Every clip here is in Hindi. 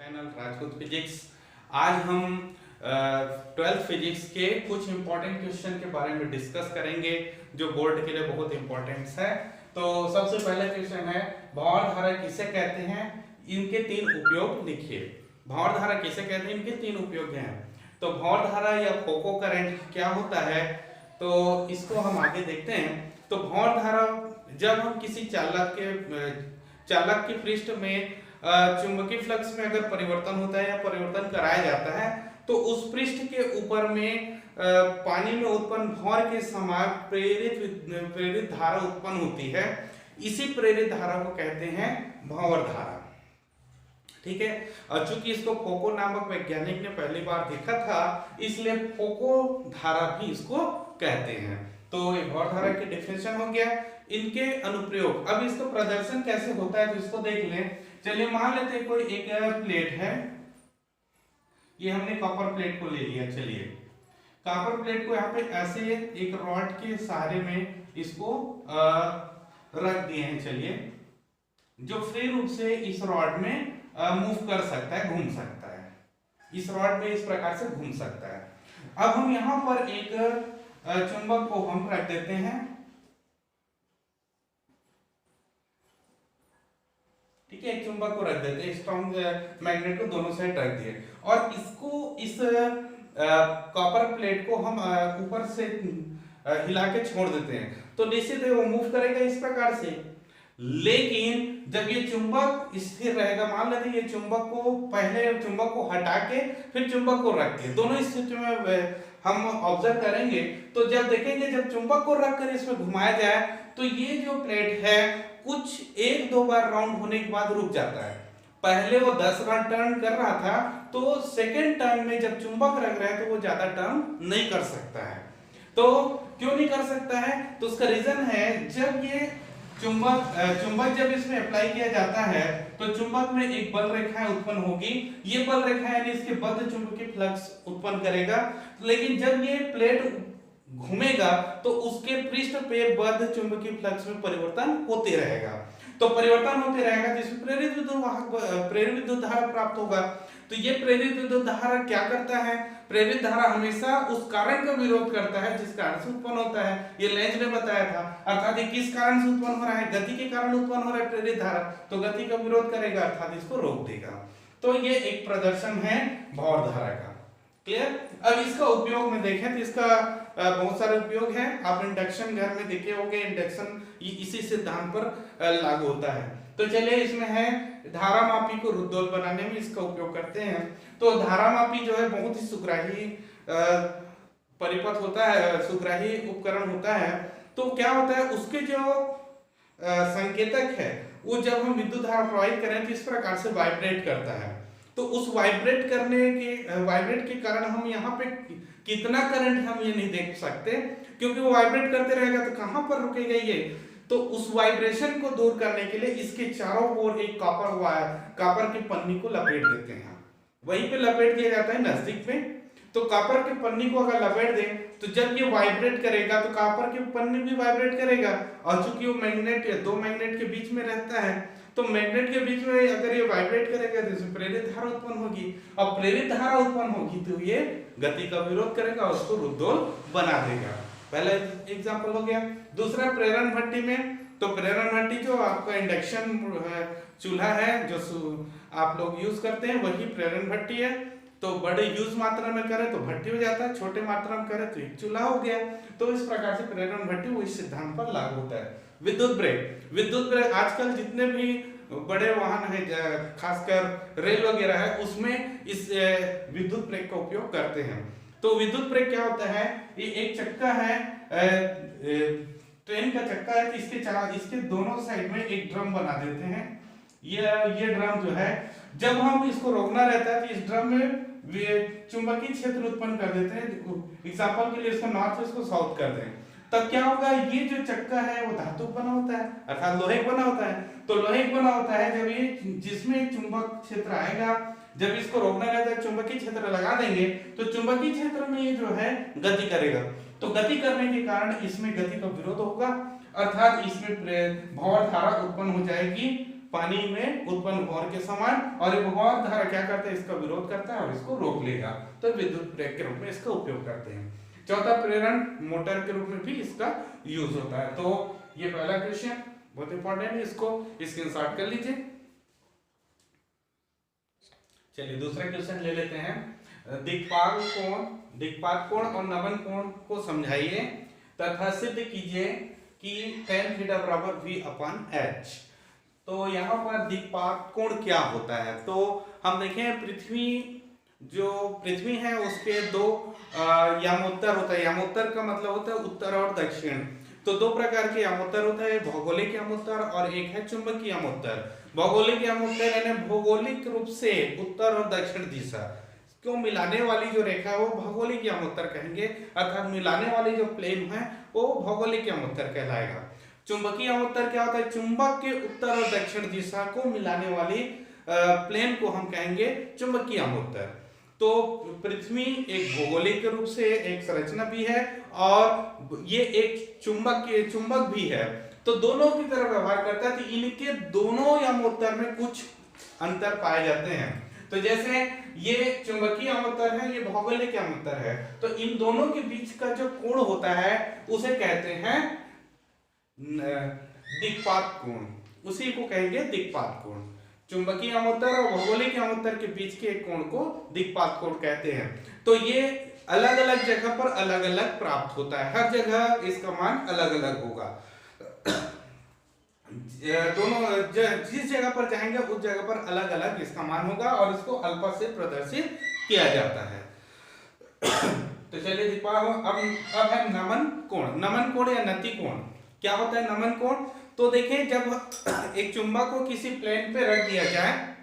Channel Rajput physics. आज हम 12th फिजिक्स के कुछ इंपॉर्टेंट क्वेश्चन के बारे में डिस्कस करेंगे जो बोर्ड के लिए बहुत इंपॉर्टेंट है। तो सबसे पहला क्वेश्चन है, भंवर धारा किसे कहते हैं, इनके तीन उपयोग लिखिए। भंवर धारा किसे कहते हैं, इनके तीन उपयोग हैं। तो भंवर धारा या फोको करंट क्या होता है, तो इसको हम आगे देखते हैं। तो भंवर धारा जब हम किसी चालक के पृष्ठ में चुंबकीय फ्लक्स में अगर परिवर्तन होता है या परिवर्तन कराया जाता है तो उस पृष्ठ के ऊपर में पानी में उत्पन्न भंवर के समान प्रेरित धारा उत्पन्न होती है। इसी प्रेरित धारा को कहते हैं भंवर धारा। ठीक है, और चूंकि इसको फोको नामक वैज्ञानिक ने पहली बार देखा था इसलिए फोको धारा भी इसको कहते हैं। तो ये भंवर धारा की डेफिनेशन हो गया। इनके अनुप्रयोग, अब इसका प्रदर्शन कैसे होता है तो इसको देख लें। चलिए मान लेते हैं कोई एक प्लेट है, ये हमने कॉपर प्लेट को ले लिया। चलिए कॉपर प्लेट को यहाँ पे ऐसे एक रॉड के सहारे में इसको रख दिए हैं। चलिए जो फ्री रूप से इस रॉड में मूव कर सकता है, घूम सकता है, इस रॉड में इस प्रकार से घूम सकता है। अब हम यहाँ पर एक चुंबक को हम रख देते हैं। ठीक है, एक चुंबक को रख देते हैं, स्ट्रॉन्ग मैग्नेट को दोनों साइड रख दिए और इसको इस कॉपर प्लेट को हम ऊपर से हिला के छोड़ देते हैं तो निश्चित है वो मूव करेगा इस प्रकार से। लेकिन जब ये चुंबक स्थिर रहेगा, मान लेते हैं ये चुंबक को पहले चुंबक को हटा के फिर चुंबक को रख के, दोनों स्थिति में हम ऑब्जर्व करेंगे तो जब देखेंगे जब चुंबक को रखकर इसमें घुमाया जाए तो ये जो प्लेट है कुछ एक दो बार राउंड होने के बाद रुक जाता है। पहले वो 10 बार टर्न कर रहा था तो सेकेंड टर्न में जब चुंबक रख रहा है तो वो ज्यादा टर्न नहीं कर सकता है। तो क्यों नहीं कर सकता है, तो उसका रीजन है जब ये चुंबक जब इसमें अप्लाई किया जाता है तो चुंबक में एक बल रेखाएं उत्पन्न होगी। ये बल रेखा यानी इसके बद्ध चुंबकीय फ्लक्स उत्पन्न करेगा। लेकिन जब ये प्लेट घूमेगा तो उसके पृष्ठ पे बद्ध चुंबकीय फ्लक्स में परिवर्तन होते रहेगा। तो परिवर्तन होते रहेगा जिसमें प्रेरित विद्युत धारा प्राप्त होगा। तो ये प्रेरित विद्युत धारा क्या करता है, प्रेरित धारा हमेशा उस कारण का विरोध करता है जिस कारण से उत्पन्न होता है। ये लेंज ने बताया था, अर्थात ये किस कारण से उत्पन्न हो रहा है, गति के कारण उत्पन्न हो रहा है प्रेरित धारा, तो गति का विरोध करेगा अर्थात इसको रोक देगा। तो ये एक प्रदर्शन है भंवर धारा का। क्लियर। अब इसका उपयोग में देखें तो इसका बहुत सारे उपयोग हैं। आप इंडक्शन घर में देखे होंगे, इंडक्शन इसी सिद्धांत पर लागू होता है। तो चलिए इसमें है धारा मापी को रुद्धोल बनाने में इसका उपयोग करते हैं। तो धारा मापी जो है बहुत ही सुग्राही परिपथ होता है, सुग्राही उपकरण होता है। तो क्या होता है उसके जो संकेतक है वो जब हम विद्युत धारा प्रवाहित करें तो इस प्रकार से वाइब्रेट करता है। तो उस वाइब्रेट के कारण हम यहाँ पे कितना करंट हम ये नहीं देख सकते क्योंकि वो वाइब्रेट करते रहेगा तो कहाँ पर रुकेगा ये। तो उस वाइब्रेशन को दूर करने के लिए इसके चारों ओर एक कॉपर की पन्नी को लपेट देते हैं। वहीं पे लपेट दिया जाता है नजदीक में। तो कॉपर की पन्नी को अगर लपेट दें तो जब ये वाइब्रेट करेगा तो कॉपर की पन्नी भी वाइब्रेट करेगा और चूंकि वो मैग्नेट या दो मैग्नेट के बीच में रहता है तो मैग्नेट के बीच में अगर ये वाइब्रेट करेगा तो इसमें प्रेरित धारा उत्पन्न होगी और प्रेरित धारा उत्पन्न होगी तो ये गति का विरोध करेगा और उसको रुद्धोल बना देगा। पहला एग्जांपल हो गया। दूसरा प्रेरण भट्टी में, तो प्रेरण भट्टी जो आपका इंडक्शन चूल्हा है जो आप लोग यूज करते हैं वही प्रेरण भट्टी है। तो बड़े यूज मात्रा में करें तो भट्टी हो जाता है, छोटे मात्रा में करें तो एक चूल्हा हो गया। तो इस प्रकार से प्रेरण भट्टी वो इस सिद्धांत पर लागू होता है। विद्युत ब्रेक आजकल जितने भी बड़े वाहन है खासकर रेल वगैरह है उसमें इस विद्युत ब्रेक का उपयोग करते हैं। तो विद्युत ब्रेक क्या होता है, ये एक चक्का है, ट्रेन का चक्का है, इसके दोनों साइड में एक ड्रम बना देते हैं। ये ड्रम जो है जब हम इसको रोकना रहता है तो इस ड्रम में चुंबकीय क्षेत्र उत्पन्न कर देते हैं। एग्जांपल के लिए इसको नॉर्थ से इसको साउथ कर दें तब क्या होगा, ये जो चक्का है वो धातु बना होता है अर्थात लोहे बना होता है। तो लोहे बना होता है जब ये जिसमें चुंबक क्षेत्र आएगा, जब इसको रोकना रहता है चुंबकीय क्षेत्र लगा देंगे तो चुंबकीय क्षेत्र में ये जो है गति करेगा। तो गति करने के कारण इसमें गति का विरोध होगा अर्थात इसमें भंवर धारा उत्पन्न हो जाएगी पानी में उत्पन्न भौर के समान, और ये भौर धारा क्या करता है, इसका विरोध करता है और इसको रोक लेगा, तो विद्युत प्रेरक के रूप में इसका उपयोग करते हैं। चौथा, प्रेरण मोटर के रूप में भी इसका यूज होता है। तो ये पहला क्वेश्चन बहुत इंपॉर्टेंट है, इसको स्क्रीनशॉट कर लीजिए। चलिए दूसरा क्वेश्चन ले लेते हैं। दिक्पात कोण और नमन कोण को समझाइए तथा सिद्ध कीजिए कि tan थीटा बराबर v/h। तो यहाँ पर दिक्पात कोण क्या होता है, तो हम देखें पृथ्वी है उसके दो यामोत्तर होता है। यामोत्तर का मतलब होता है उत्तर और दक्षिण। तो दो प्रकार के यामोत्तर होता है, भौगोलिक यामोत्तर और एक है चुंबकीय यामोत्तर। भौगोलिक यामोत्तर यानी भौगोलिक रूप से उत्तर और दक्षिण दिशा को मिलाने वाली जो रेखा है वो भौगोलिक यामोत्तर कहेंगे, अर्थात मिलाने वाली जो प्लेन है वो भौगोलिक यामोत्तर कहलाएगा। चुंबकीय यामोत्तर क्या होता है, चुंबक के उत्तर और दक्षिण दिशा को मिलाने वाली प्लेन को हम कहेंगे चुंबकीय यामोत्तर। तो पृथ्वी एक भौगोलिक रूप से एक संरचना भी है और ये एक चुंबक भी है, तो दोनों की तरह व्यवहार करता है। तो इनके दोनों यामोत्तर में कुछ अंतर पाए जाते हैं। तो जैसे ये चुंबकीय यामोत्तर है, ये भौगोलिक यामोत्तर है, तो इन दोनों के बीच का जो कोण होता है उसे कहते हैं दिक्पात कोण, उसी को कहेंगे दिक्पात कोण। चुंबकीय यामोत्तर और भौगोलिक यामोत्तर के बीच के कोण को दिक्पात कोण कहते हैं। तो ये अलग अलग जगह पर अलग अलग प्राप्त होता है, हर जगह इसका मान अलग अलग होगा। दोनों जिस जगह पर जाएंगे उस जगह पर अलग अलग इसका मान होगा और इसको अल्फा से प्रदर्शित किया जाता है। तो चलिए अब है नमन कोण। नमन कोण या नति कोण क्या होता है? नमन कोण, तो देखें जब एक चुंबक को किसी प्लेन पे रख दिया जाए,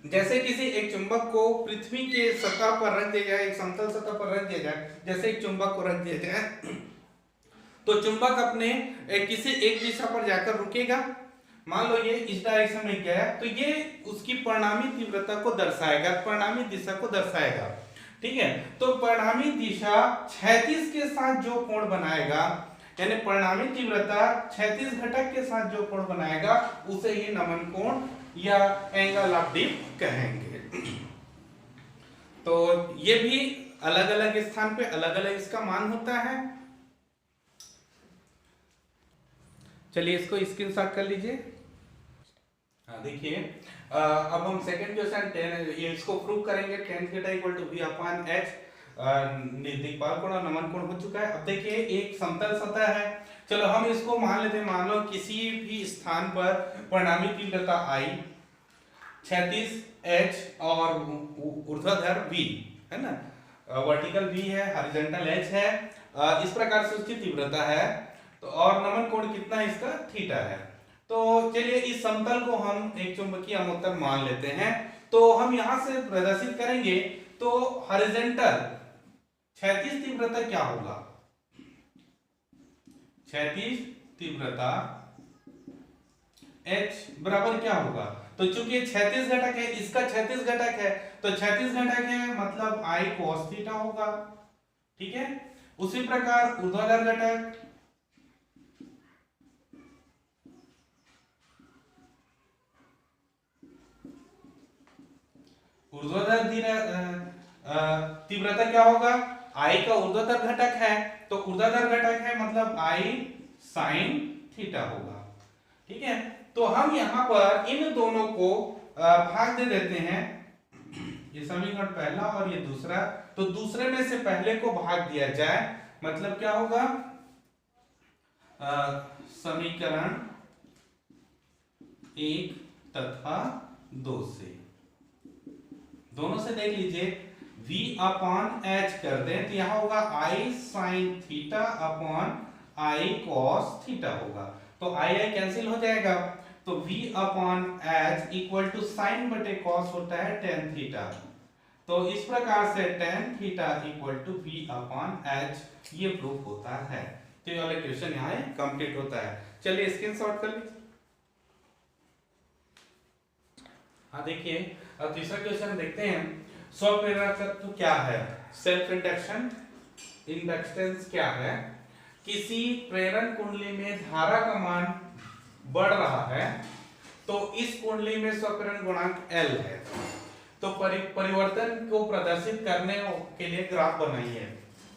जैसे किसी एक चुंबक को पृथ्वी के सतह पर रख दिया जाए, एक समतल सतह पर रख दिया जाए, जैसे एक चुंबक को रख दिया जाए, तो चुंबक अपने किसी एक दिशा पर जाकर रुकेगा। मान लो ये इस डायरेक्शन में गया, तो ये उसकी परिणामी तीव्रता को दर्शाएगा, परिणामी दिशा को दर्शाएगा। ठीक है, तो परिणामी दिशा क्षैतिज के साथ जो कोण बनाएगा, यानी परिणामी तीव्रता क्षैतिज घटक के साथ जो कोण बनाएगा उसे ही नमन कोण या एंगल ऑफ डिप कहेंगे। तो ये भी अलग अलग स्थान पे अलग अलग इसका मान होता है। चलिए इसको स्क्रीनशॉट कर लीजिए। हाँ देखिए, अब हम सेकंड क्वेश्चन इसको प्रूव करेंगे। tan theta equal to v/h दिक्पात कोण और नमन कोण हो चुका है। अब देखिए एक समतल सतह है, चलो हम इसको मान लेते हैं, मान लो किसी भी स्थान पर परिणामी तीव्रता I, क्षैतिज h और ऊर्ध्वाधर v है ना, वर्टिकल v है, हॉरिजॉन्टल h है, इस प्रकार से उसकी तीव्रता है। तो और नमन कोण कितना है इसका? थीटा है। तो चलिए इस समतल को हम एक चुंबकीय यामोत्तर मान लेते हैं। तो हम यहां से प्रदर्शित करेंगे, तो हॉरिजॉन्टल क्षैतिज तीव्रता क्या होगा? क्षैतिज तीव्रता h बराबर क्या होगा? तो चूंकि ये क्षैतिज घटक है, इसका क्षैतिज घटक है, तो क्षैतिज घटक है मतलब I cos थीटा होगा। ठीक है, उसी प्रकार ऊर्ध्वाधर घटक तीव्रता क्या होगा? I का ऊर्ध्वाधर घटक है, तो ऊर्ध्वाधर घटक है मतलब I sin थीटा होगा। ठीक है, तो हम यहाँ पर इन दोनों को भाग दे देते हैं, ये समीकरण पहला और ये दूसरा, तो दूसरे में से पहले को भाग दिया जाए, मतलब क्या होगा? समीकरण 1 तथा 2 से, दोनों से देख लीजिए, v/h कर दें तो यहां होगा I sin theta upon I cos theta होगा, तो I कैंसिल हो जाएगा, तो v/h इक्वल टू साइन बटे कॉस होता है tan थीटा। तो इस प्रकार से tan theta equal to v/h ये प्रूफ होता है। तो ये वाला क्वेश्चन यहाँ कंप्लीट होता है। चलिए स्क्रीनशॉट कर लीजिए। हाँ देखिए, अब तीसरा क्वेश्चन देखते हैं। स्वप्रेरक तत्व क्या है? सेल्फ इंडक्टेंस क्या है? किसी प्रेरण कुंडली में धारा का मान बढ़ रहा है तो इस कुंडली में स्वप्रेरण गुणांक L है। तो परिवर्तन को प्रदर्शित करने के लिए ग्राफ बनाइए।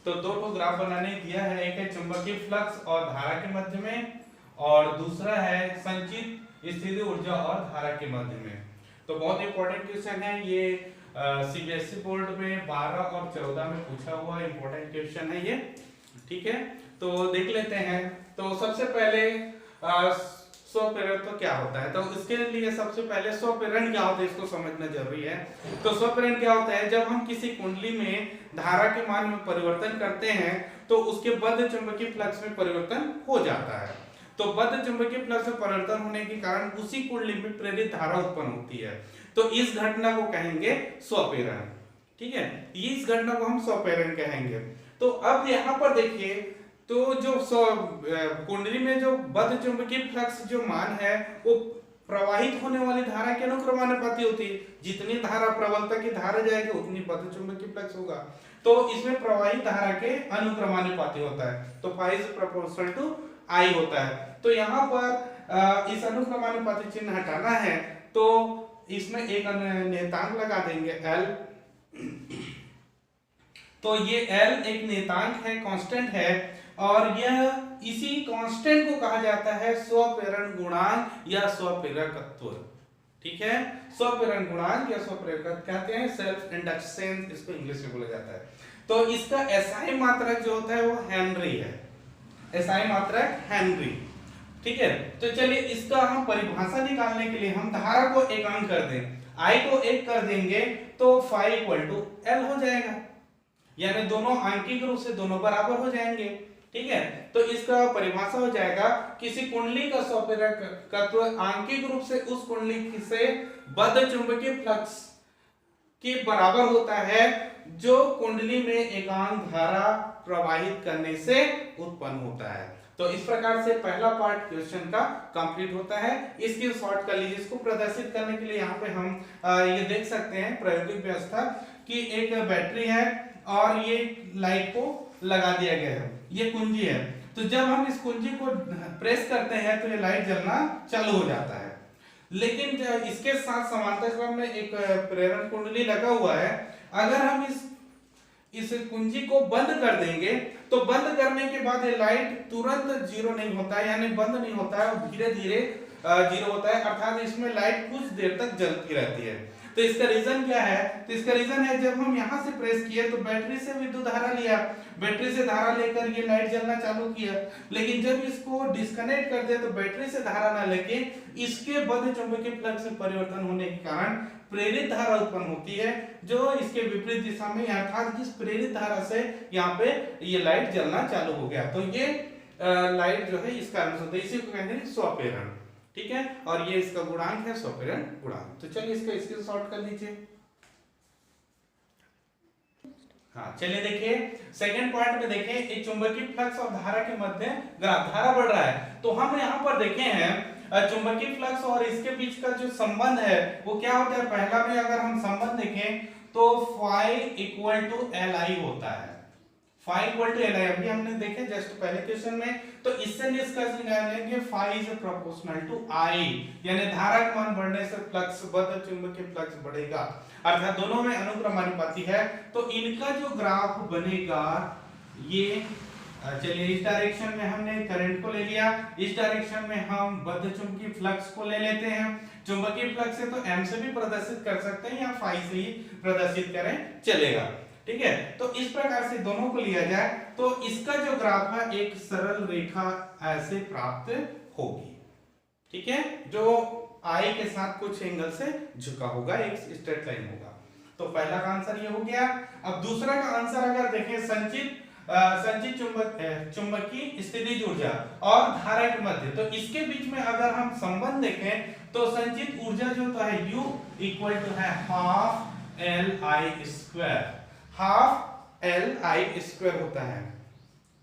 तो दो तो ग्राफ बनाने दिया है, एक है चुंबकीय फ्लक्स और धारा के मध्य में, और दूसरा है संचित स्थिति ऊर्जा और धारा के मध्य में। तो बहुत इंपॉर्टेंट क्वेश्चन है ये, सीबीएसई बोर्ड में 12 और 14 में पूछा हुआ इंपॉर्टेंट क्वेश्चन है ये। ठीक है, तो देख लेते हैं। तो सबसे पहले स्वप्रेरण क्या होता है, तो इसके लिए सबसे पहले स्वप्रेरण क्या होता है इसको समझना जरूरी है। तो स्वप्रेरण क्या होता है, जब हम किसी कुंडली में धारा के मान में परिवर्तन करते हैं तो उसके बद्ध चुंबकीय फ्लक्स में परिवर्तन हो जाता है। तो बद्ध चुंबकीय फ्लक्स में परिवर्तन होने के कारण उसी कुंडली में प्रेरित धारा उत्पन्न होती है। तो इस घटना को कहेंगे स्वप्रेरण। ठीक है, इस घटना को हम स्वप्रेरण कहेंगे। तो अब यहाँ पर देखिए, तो जो कुंडली में जो बद्ध चुंबकीय फ्लक्स जो मान है वो प्रवाहित होने वाली धारा के अनुक्रमानुपाती होती है। जितनी धारा प्रबलता की धारा जाएगी उतनी बद्ध चुंबकीय फ्लक्स होगा। तो इसमें प्रवाहित धारा के अनुक्रमानुपाती होता है, तो phi is proportional to I होता है। तो यहाँ पर इस अनुक्रमानुपाती चिन्ह हटाना है तो इसमें एक नियतांक लगा देंगे L। तो ये L एक नियतांक है, कांस्टेंट है, और यह इसी कांस्टेंट को कहा जाता है स्वप्रेरण गुणांक या स्वप्रेरकत्व। ठीक है, स्वप्रेरण गुणांक या स्वप्रेरकत्व कहते हैं, सेल्फ इंडक्टेंस इसको इंग्लिश में बोला जाता है। तो इसका एसआई मात्रक जो होता है वो हेनरी है, एसआई मात्रक हेनरी। ठीक है, तो चलिए इसका हम परिभाषा निकालने के लिए हम धारा को एकांक कर दें, I को 1 कर देंगे तो phi इक्वल टू L हो जाएगा, यानी दोनों आंकिक रूप से दोनों बराबर हो जाएंगे। ठीक है, तो इसका परिभाषा हो जाएगा किसी कुंडली का स्वप्रेरकत्व आंकिक रूप से उस कुंडली से बद्ध चुंबकीय फ्लक्स के बराबर होता है जो कुंडली में एकांक धारा प्रवाहित करने से उत्पन्न होता है। तो इस प्रकार से पहला पार्ट क्वेश्चन का कंप्लीट होता है। इसकी शॉर्ट कर लीजिए। इसको प्रदर्शित करने के लिए यहाँ पे हम ये देख सकते हैं प्रायोगिक व्यवस्था कि एक बैटरी है और ये लाइट को लगा दिया गया है, ये कुंजी है। तो जब हम इस कुंजी को प्रेस करते हैं तो ये लाइट जलना चालू हो जाता है। लेकिन इसके साथ समांतर क्रम में एक प्रेरण कुंडली लगा हुआ है। अगर हम इस कुंजी को बंद कर देंगे तो बंद करने के बाद ये लाइट तुरंत जीरो नहीं होता है, यानी बंद नहीं होता है, धीरे धीरे जीरो होता है, अर्थात इसमें लाइट कुछ देर तक जलती रहती है। तो इसका रीजन क्या है, तो इसका रीजन है जब हम यहाँ से प्रेस किए तो बैटरी से विद्युत धारा लिया, बैटरी से धारा लेकर ये लाइट जलना चालू किया। लेकिन जब इसको डिस्कनेक्ट कर दिया तो बैटरी से धारा ना लेके इसके बद्ध चुंबकीय फ्लक्स में परिवर्तन होने के कारण प्रेरित धारा उत्पन्न होती है जो इसके विपरीत दिशा में, अर्थात जिस प्रेरित धारा से यहाँ पे ये लाइट जलना चालू हो गया। तो ये लाइट जो है इस कारण से होता है, इसी को कहते हैं स्वप्रेरण। ठीक है, और ये इसका गुणांक है स्वप्रेरण गुणांक। तो चलिए इसका स्क्रीनशॉट कर लीजिए। हाँ, चलिए देखिए सेकंड पॉइंट में देखें, एक चुंबकीय फ्लक्स और धारा के मध्य ग्राफ, धारा बढ़ रहा है। तो हम यहाँ पर देखे हैं चुंबकीय फ्लक्स और इसके बीच का जो संबंध है वो क्या होता है। पहला में अगर हम संबंध देखें तो phi इक्वल टू Li होता है, phi इक्वल टू Li अभी हमने देखे जस्ट पहले क्वेश्चन में। तो इससे निष्कर्ष निकालेंगे phi is proportional to I, यानी धारा का मान बढ़ने से फ्लक्स बद्ध चुंबकीय फ्लक्स बढ़ेगा, अर्थात दोनों में अनुक्रमानुपाती है। तो इनका जो ग्राफ बनेगा ये, चलिए इस डायरेक्शन में हमने करंट को ले लिया, इस डायरेक्शन में हम बद्ध चुंबकीय फ्लक्स को ले लेते हैं। चुंबकीय फ्लक्स है तो m से भी प्रदर्शित कर सकते हैं या phi से ही प्रदर्शित करें चलेगा। ठीक है, तो इस प्रकार से दोनों को लिया जाए तो इसका जो ग्राफ है एक सरल रेखा ऐसे प्राप्त होगी। ठीक है, जो I के साथ कुछ एंगल से झुका होगा, एक स्ट्रेट लाइन होगा। तो पहला का आंसर ये हो गया। अब दूसरा का आंसर अगर देखें, संचित चुंबकीय स्थितिज ऊर्जा और धारा के मध्य, तो इसके बीच में अगर हम संबंध देखें तो संचित ऊर्जा जो तो है U इक्वल टू है half Li square, half Li square होता है।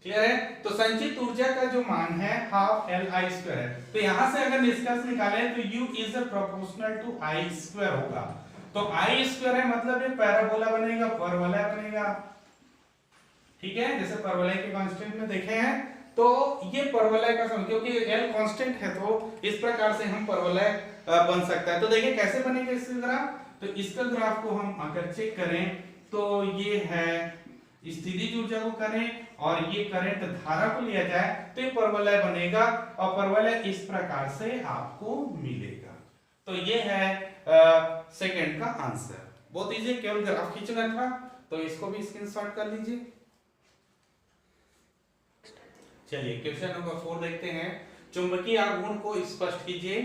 क्लियर है, तो संचित ऊर्जा का जो मान है हाफ Li स्क्वायर है। तो यहां से अगर निष्कर्ष निकालें तो U is proportional to I square होगा। तो I स्क्वायर है मतलब ये पैराबोला बनेगा, परवलय बनेगा। ठीक है, जैसे परवलय के कांस्टेंट में देखे हैं तो ये परवलय का सम, क्योंकि L कांस्टेंट है तो इस प्रकार से हम परवलय बन सकता है। तो देखिए कैसे बनेगा इसका ग्राफ। तो इसका ग्राफ को हम अगर चेक करें तो ये है स्थितिज ऊर्जा को करें और ये करंट धारा को लिया जाए तो ये परवलय बनेगा और परवलय इस प्रकार से आपको मिलेगा। तो ये है सेकंड का आंसर। बहुत इजी, केवल ग्राफ खींचना था। तो इसको भी स्क्रीनशॉट कर लीजिए। चलिए क्वेश्चन नंबर 4 देखते हैं। चुंबकीय आघूर्ण को स्पष्ट कीजिए।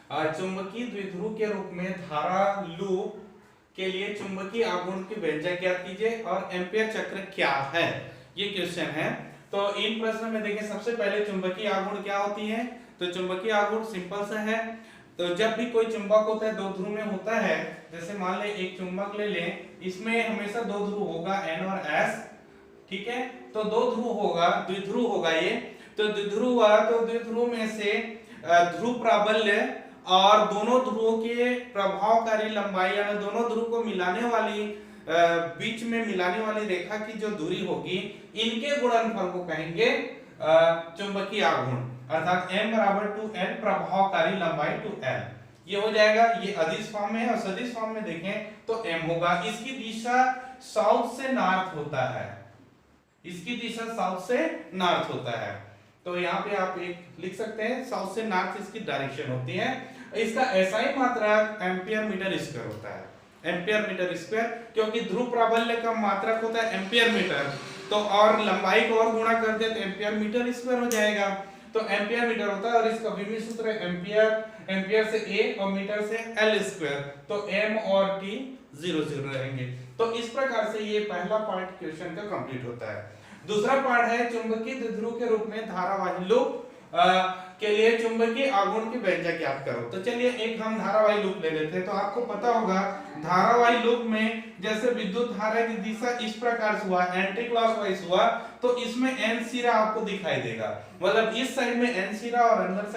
चुंबकीय द्विध्रुव के रूप में धारा लूप के लिए चुंबकीय आघूर्ण की व्यंजक ज्ञात कीजिए और एम्पीयर चक्र क्या है, ये क्वेश्चन है। तो इन प्रश्न में देखिए सबसे पहले चुंबकीय आघूर्ण क्या होती है। तो चुंबकीय आघूर्ण सिंपल सा है। तो जब भी कोई चुंबक होता है दो ध्रुव में होता है, जैसे मान ले एक चुंबक ले लें, इसमें हमेशा दो ध्रुव होगा N और S, ठीक है। तो दो ध्रुव होगा, द्विध्रुव होगा ये। तो द्विध्रुव हुआ तो द्विध्रुव में से ध्रुव प्राबल्य और दोनों ध्रुवों के प्रभावकारी लंबाई यानी दोनों ध्रुव को मिलाने वाली बीच में मिलाने वाली रेखा की जो दूरी होगी, इनके गुणनफल को कहेंगे चुंबकीय आघूर्ण, अर्थात m बराबर टू n प्रभावकारी लंबाई टू l। ये हो जाएगा। ये अदिश फॉर्म में है और सदिश फॉर्म में देखें तो m होगा। इसकी दिशा साउथ से नॉर्थ होता है, इसकी दिशा साउथ से नॉर्थ होता है। तो यहाँ पे आप एक लिख सकते हैं, साउथ से नॉर्थ इसकी डायरेक्शन होती है। इसका SI मात्रक एम्पियर मीटर स्क्वायर होता है, एम्पियर मीटर स्क्वायर, क्योंकि ध्रुव प्राबल्य का मात्रक होता है एम्पियर मीटर। तो और लंबाई को और गुणा कर दे तो एम्पियर मीटर स्क्वायर हो जाएगा। तो एम्पियर मीटर होता है और इसका विभव सूत्र है एम्पियर, एम्पियर से A और मीटर से L स्क्वायर। तो M और T 0 रहेंगे। तो इस प्रकार से ये पहला पार्ट क्वेश्चन का कंप्लीट होता है। दूसरा पार्ट है चुंबकीय द्विध्रुव के रूप में धारावाही लूप के लिए चुंबकीय आघूर्ण की व्यंजक ज्ञात करो। तो चलिए एक हम धारावाही लूप ले लेते हैं। तो आपको पता होगा धारावाही लूप में जैसे विद्युत धारा की दिशा इस प्रकार से हुआ, एंटी क्लॉकवाइज हुआ, तो इसमें n सिरा आपको दिखाई देगा। मतलब इस साइड में n सिरा और अंदर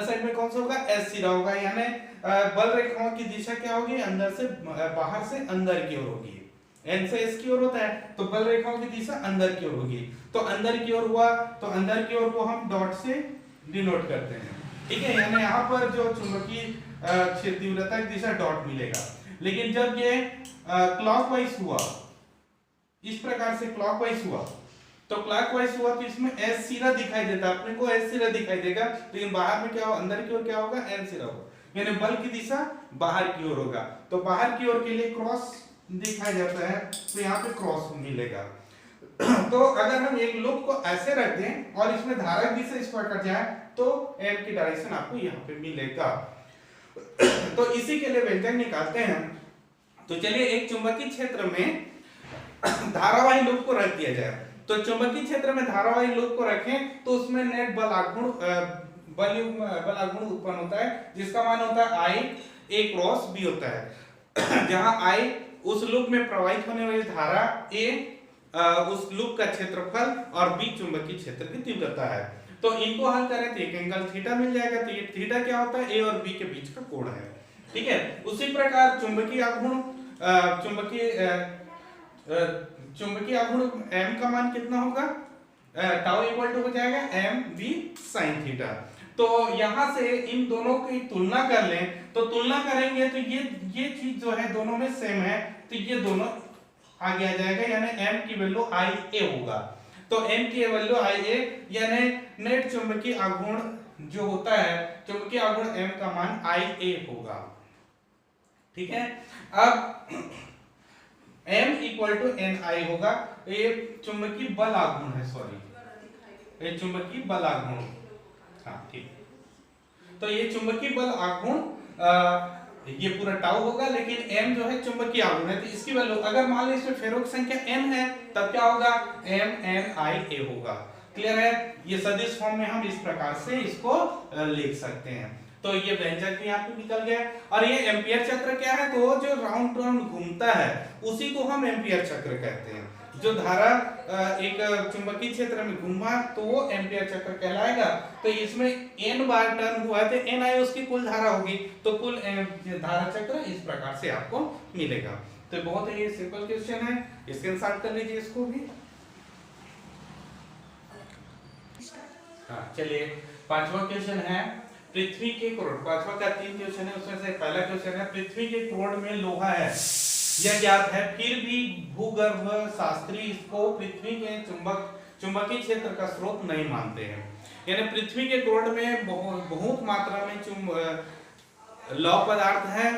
साइड में कौन सा होगा, s सिरा होगा। यानी बल रेखाओं की दिशा क्या होगी, अंदर से बाहर से अंदर की ओर होगी। n से s की ओर होता है तो बल रेखाओं की दिशा अंदर की ओर होगी। तो अंदर की ओर हुआ तो अंदर की ओर को हम डॉट से डिनोट करते हैं, ठीक है। यानी यहाँ पर जो चुंबकीय क्षेत्र तीव्रता की दिशा डॉट मिलेगा। लेकिन जब ये क्लॉकवाइज हुआ, इस प्रकार से क्लॉकवाइज हुआ, तो क्लॉकवाइज हुआ तो इसमें s सिरा दिखाई देता है, अपने को s सिरा दिखाई देगा। लेकिन बाहर में क्या होगा, अंदर की ओर क्या होगा, n सिरा होगा। यानी बल की दिशा बाहर की ओर होगा। तो बाहर की ओर के लिए क्रॉस दिखाया जाता है, तो यहाँ पे क्रॉस मिलेगा। तो अगर हम एक लूप को ऐसे रख दें और इसमें धारा की दिशा इस पर कट जाए तो m की डायरेक्शन आपको यहाँ पे मिलेगा। तो इसी के लिए व्यंजक निकालते हैं। तो चलिए एक चुंबकीय क्षेत्र में धारावाही लूप को रख दिया जाए। तो चुंबकीय क्षेत्र में धारावाही लूप को रखें तो उसमें नेट बल आघूर्ण उत्पन्न होता है, जिसका मान होता है I A क्रॉस B होता है। जहां I उस लूप में प्रवाहित होने वाली धारा, A उस लूप का क्षेत्रफल और B चुंबकीय क्षेत्र की तीव्रता है। तो इनको हल करें तो एक एंगल थीटा मिल जाएगा। तो ये थीटा क्या होता है, A और B के बीच का कोण है, ठीक है। उसी प्रकार चुंबकीय आघूर्ण चुंबकीय आघूर्ण M का मान कितना होगा, टाउ इक्वल टू हो जाएगा mv sin थीटा। तो यहां से इन दोनों की तुलना कर लें, तो तुलना करेंगे तो ये चीज जो है दोनों में सेम है, तो ये दोनों आगे आ जाएगा। यानी m की वैल्यू Ia होगा। तो m की वैल्यू Ia यानी नेट चुंबकीय आघूर्ण जो होता है, चुंबकीय आघूर्ण m का मान Ia होगा, ठीक है। अब m इक्वल टू ni होगा। ये चुंबकीय बल आघूर्ण है, सॉरी ये चुंबकीय बल आघूर्ण, हाँ ठीक। तो ये चुंबकीय बल आघूर्ण ये पूरा टाउ होगा, लेकिन m जो है चुंबकीय आघूर्ण है। तो इसकी वैल्यू अगर मान लीजिए इसमें फेरो की संख्या n है तब क्या होगा, mnia होगा। क्लियर है। ये सदिश फॉर्म में हम इस प्रकार से इसको लिख सकते हैं। तो ये व्यंजक भी यहाँ पे निकल गया। और ये एम्पियर चक्र क्या है, तो जो राउंड राउंड घूमता है उसी को हम एम्पियर चक्र कहते हैं। जो धारा एक चुंबकीय क्षेत्र में घूमा तो वो एम्पियर चक्र कहलाएगा। तो इसमें n बार टर्न हुआ है तो n आई उसकी कुल धारा होगी, तो कुल धारा चक्र इस प्रकार से आपको मिलेगा। तो बहुत ही सिंपल क्वेश्चन है, स्क्रीनशॉट कर लीजिए इसको भी। हाँ चलिए, पांचवा क्वेश्चन है पृथ्वी के करोड़। पांचवा का 3 क्वेश्चन है, उसमें से पहला क्वेश्चन है पृथ्वी के करोड़ में लोहा है, यह ज्ञात है, फिर भी भूगर्भ शास्त्री इसको पृथ्वी के चुंबकीय क्षेत्र का स्रोत नहीं मानते हैं। यानी पृथ्वी के करोड़ में बहुत मात्रा में लौह पदार्थ है,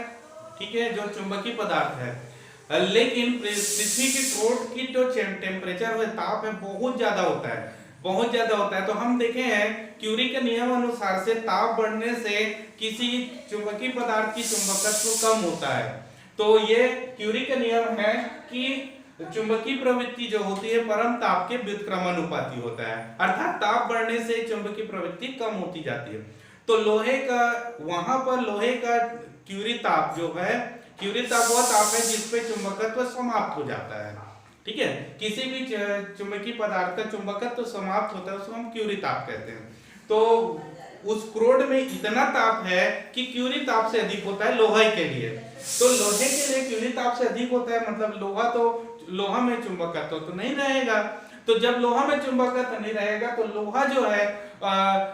ठीक है, जो चुंबकीय पदार्थ है, लेकिन पृथ्वी के करोड़ की जो टेम्परेचर है, ताप है, बहुत ज्यादा होता है, बहुत ज्यादा होता है। तो हम देखे हैं क्यूरी के नियम अनुसार से ताप बढ़ने से किसी चुंबकीय पदार्थ की चुंबकत्व कम होता है। तो ये क्यूरी का नियम है कि चुंबकीय प्रवृत्ति जो होती है परम ताप के व्युत्क्रमानुपाती होता है, अर्थात ताप बढ़ने से चुंबकीय प्रवृत्ति कम होती जाती है। तो लोहे का, वहां पर लोहे का क्यूरी ताप जो है, क्यूरी ताप वह ताप है जिसपे चुंबकत्व समाप्त हो जाता है, ठीक है। किसी भी चुंबकीय पदार्थ का चुंबकत्व समाप्त होता है उसको हम क्यूरी ताप कहते हैं। तो उस क्रोड में इतना ताप है कि क्यूरी ताप से अधिक होता है लोहा के लिए। तो लोहे के लिए क्यूरी ताप से अधिक होता है, मतलब लोहा में चुंबकत्व तो नहीं रहेगा। तो जब लोहा में चुंबकत्व नहीं रहेगा तो लोहा जो है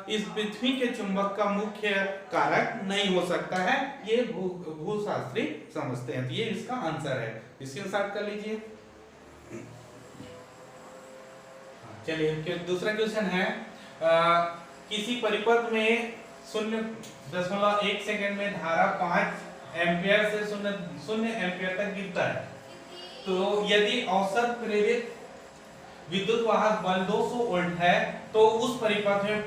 इस पृथ्वी के चुंबक का मुख्य कारक नहीं हो सकता है, ये भूशास्त्री समझते हैं। तो ये इसका आंसर है, इसके अनुसार कर लीजिए। चलिए दूसरा क्वेश्चन है, किसी परिपथ में 0.1 सेकंड में धारा 5 एम्पियर से 0 एम्पियर तक गिरता है। तो यदि औसत प्रेरित विद्युत वाहक बल 200 वोल्ट है तो उस परिपथ में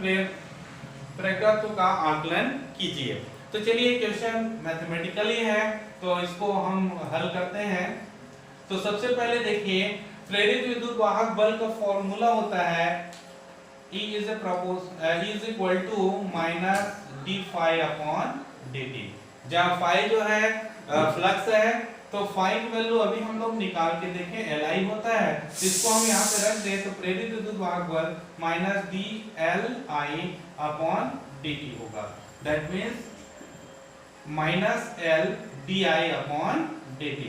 प्रेरकत्व का आकलन कीजिए। तो चलिए क्वेश्चन मैथमेटिकली है, तो इसको हम हल करते हैं। तो सबसे पहले देखिए, प्रेरित विद्युत वाहक बल का फॉर्मूला होता है E is equal to minus d phi upon dt, जहाँ phi जो है फ्लक्स है, तो phi की वैल्यू अभी हम लोग निकाल के देखें Li होता है, इसको हम यहाँ पे रख दें तो प्रेरित विद्युत वाहक बल minus D L I upon dt होगा। That means minus L D I upon dt।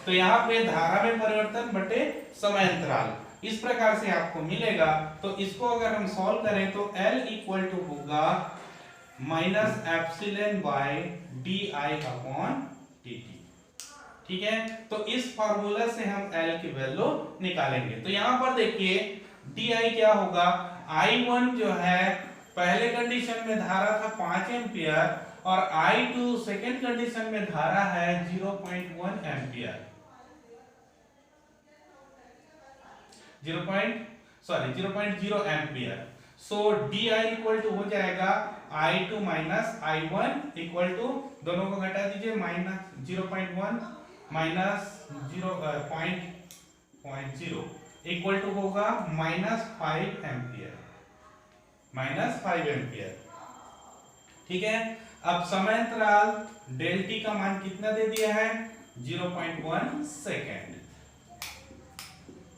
तो यहाँ पे धारा में परिवर्तन बटे समय अंतराल इस प्रकार से आपको मिलेगा। तो इसको अगर हम सॉल्व करें तो L इक्वल टू होगा minus epsilon bye D I upon D T, ठीक है। तो इस फार्मूला से हम L की वैल्यू निकालेंगे। तो यहाँ पर देखिए डी आई क्या होगा, I1 जो है पहले कंडीशन में धारा था 5 एम्पियर और I2 सेकेंड कंडीशन में धारा है 0.1 ampere, 0.0 ampere. So D I equal to हो जाएगा I2 minus I1 equal to, दोनों को घटा दीजिए, माइनस 0.1 माइनस 0.0 इक्वल टू होगा माइनस 5 एम्पियर, माइनस 5 एम्पियर, ठीक है। अब समय अंतराल डेल टी का मान कितना दे दिया है, 0.1 सेकेंड,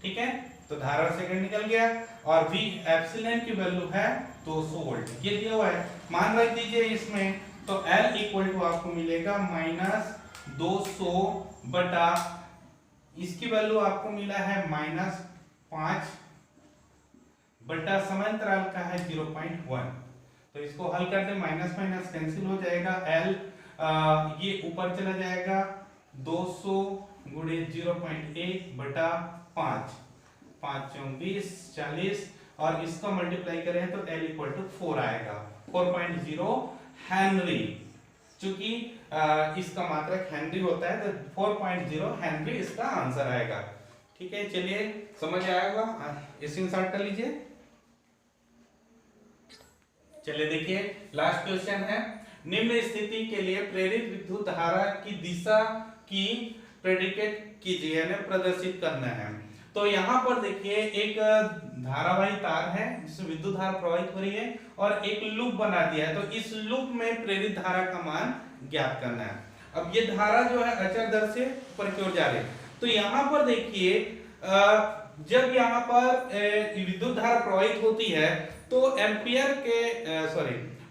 ठीक है। तो धारा सेकंड निकल गया और V एप्सिलॉन की वैल्यू है 200 वोल्ट, ये दिया हुआ है, मान रख दीजिए इसमें। तो L इक्वल टू आपको मिलेगा माइनस 200 बटा, इसकी वैल्यू आपको मिला है माइनस 5 बटा समय अंतराल का है 0.1। तो इसको हल करते माइनस माइनस कैंसिल हो जाएगा, L ये ऊपर चला जाएगा, 200 गुणे 0.1 बटा 5, 5 × 20 40 और इसको मल्टीप्लाई करें तो L इक्वल टू 4 आएगा, 4.0 हेनरी। चूंकि इसका मात्रक हेनरी होता है तो 4.0 हेनरी इसका आंसर आएगा, ठीक है। चलिए समझ आएगा, इसी इंसर्ट कर लीजिए। चलिए देखिए लास्ट क्वेश्चन है, निम्न स्थिति के लिए प्रेरित विद्युत धारा की दिशा की प्रेडिकेट कीजिए, यानी प्रदर्शित करना है। तो यहाँ पर देखिए एक धारावाही तार है जिसमें विद्युत धारा प्रवाहित हो रही है और एक लूप बना दिया है, तो इस लूप में प्रेरित धारा का मान ज्ञात करना है। अब ये धारा जो है अचर दर से ऊपर की ओर जा रही है। तो यहाँ पर देखिए जब यहाँ पर विद्युत धारा प्रवाहित होती है तो एम्पियर के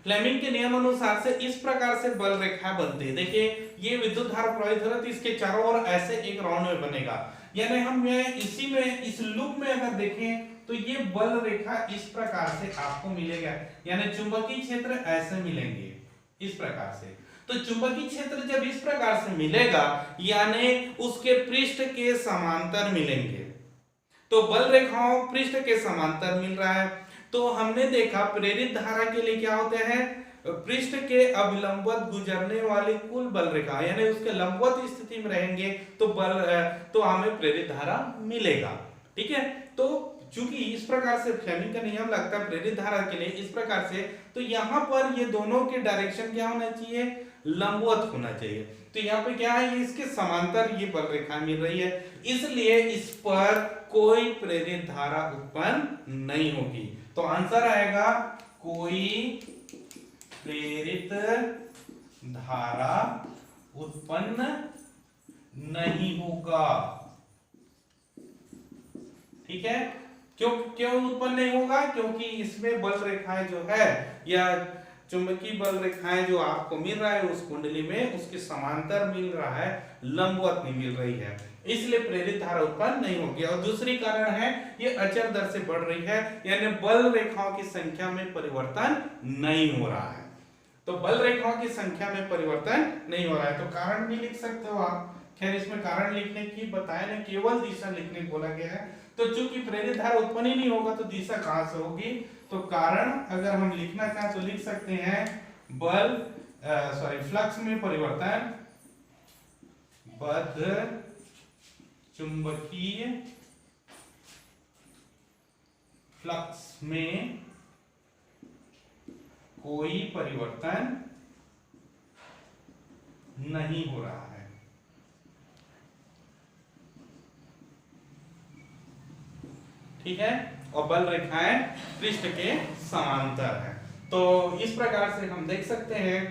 फ्लेमिंग के नियम अनुसार से इस प्रकार से बल रेखा बनती है। देखिए ये विद्युत धारा प्रवाहित हो रहा है तो इसके चारों ओर ऐसे एक राउंड में बनेगा, यानी हम इसी में इस लूप में अगर देखें तो ये बल रेखा इस प्रकार से आपको मिलेगा, यानी चुंबकीय क्षेत्र ऐसे मिलेंगे इस प्रकार से। तो चुंबकीय क्षेत्र जब इस प्रकार से मिलेगा यानी उसके पृष्ठ के समांतर मिलेंगे, तो बल रेखाओं पृष्ठ के समांतर मिल रहा है। तो हमने देखा प्रेरित धारा के लिए क्या होते हैं, पृष्ठ के अभिलंबवत गुजरने वाली कुल बल रेखा यानी उसके लंबवत स्थिति में रहेंगे तो हमें प्रेरित धारा मिलेगा। ठीक है, तो चूंकि इस प्रकार से फ्लेमिंग का नियम लगता है प्रेरित धारा के लिए इस प्रकार से, तो यहाँ पर ये दोनों के डायरेक्शन क्या होना चाहिए, लंबवत होना चाहिए। तो यहाँ पे क्या है, ये इसके समांतर ये बल रेखा मिल रही है, इसलिए इस पर कोई प्रेरित धारा उत्पन्न नहीं होगी। तो आंसर आएगा कोई प्रेरित धारा उत्पन्न नहीं होगा। ठीक है, क्यों क्यों उत्पन्न नहीं होगा, क्योंकि इसमें बल रेखाएं जो है या चुंबकीय बल रेखाएं जो आपको मिल रहा है उस कुंडली में उसके समांतर मिल रहा है, लंबवत नहीं मिल रही है, इसलिए प्रेरित धारा उत्पन्न नहीं होगी। और दूसरी कारण है ये अचर दर से बढ़ रही है, यानी बल रेखाओं की संख्या में परिवर्तन नहीं हो रहा है। तो बल रेखाओं की संख्या में परिवर्तन नहीं हो रहा है, तो कारण भी लिख सकते हो आप। खैर इसमें कारण लिखने की बताया नहीं, केवल दिशा लिखने को बोला गया है। तो चूंकि प्रेरित धारा उत्पन्न ही नहीं होगा तो दिशा कहां से होगी, तो कारण अगर हम लिखना चाहें तो लिख सकते हैं फ्लक्स में परिवर्तन, बद्ध चुंबकीय फ्लक्स में कोई परिवर्तन नहीं हो रहा है। ठीक है, और बल रेखाएं पृष्ठ के समांतर है। तो इस प्रकार से हम देख सकते हैं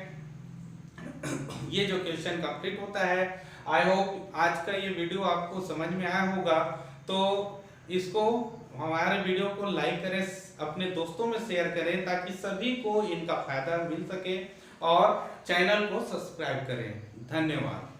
ये जो क्वेश्चन कंप्लीट होता है। आई होप आज का ये वीडियो आपको समझ में आया होगा। तो इसको हमारे वीडियो को लाइक करें, अपने दोस्तों में शेयर करें ताकि सभी को इनका फायदा मिल सके, और चैनल को सब्सक्राइब करें। धन्यवाद।